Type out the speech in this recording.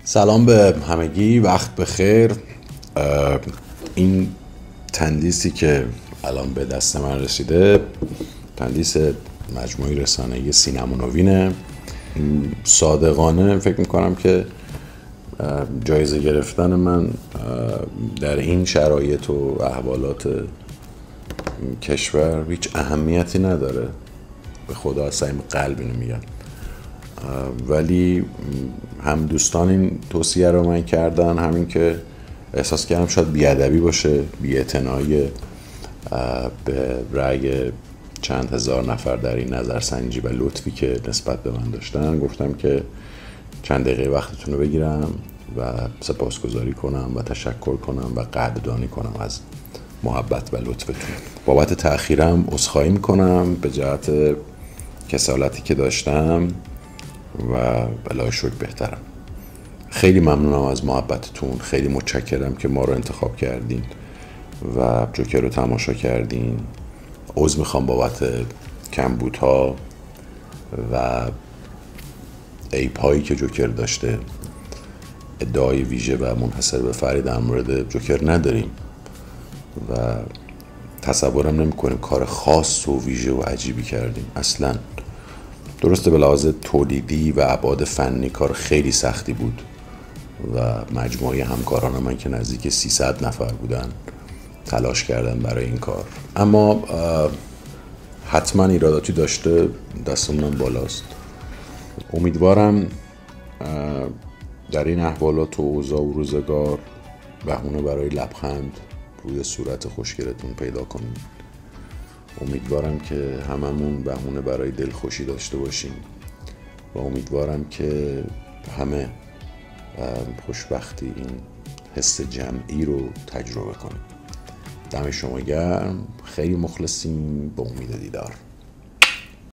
سلام به همگی، وقت بخیر. این تندیسی که الان به دست من رسیده تندیس مجموعه رسانه‌ای سینما نوینه. صادقانه فکر میکنم که جایزه گرفتن من در این شرایط و احوالات کشور هیچ اهمیتی نداره. به خدا از صمیم قلب اینو میگم. ولی هم دوستان این توصیه رو من کردن، همین که احساس کردم شاید بیادبی باشه، بی‌اعتنایی به رأی چند هزار نفر در این نظرسنجی و لطفی که نسبت به من داشتن. گفتم که چند دقیقه وقتتون رو بگیرم و سپاسگزاری کنم و تشکر کنم و قدردانی کنم از محبت و لطفتون. بابت تأخیرم عذرخواهی میکنم به جهت کسالتی که داشتم و بلای شکر بهترم. خیلی ممنونم از محبتتون، خیلی متشکرم که ما رو انتخاب کردین و جوکر رو تماشا کردین. عذر میخوام بابت کمبودها و عیب‌هایی که جوکر داشته. ادعای ویژه و منحصر به فردی در مورد جوکر نداریم و تصورم نمی‌کنیم کار خاص و ویژه و عجیبی کردیم اصلاً. درسته به لحاظ تولیدی و ابعاد فنی کار خیلی سختی بود و مجموعه همکاران من که نزدیک 300 نفر بودن تلاش کردن برای این کار، اما حتما ایراداتی داشته، دستمونم بالاست. امیدوارم در این احوالات و اوضاع و روزگار بهونه برای لبخند روی صورت خوشگلتون پیدا کنید. امیدوارم که هممون بهونه برای دلخوشی داشته باشیم و امیدوارم که همه خوشبختی این حس جمعی رو تجربه کنیم. دم شما گرم، خیلی مخلصیم، به امید دیدار.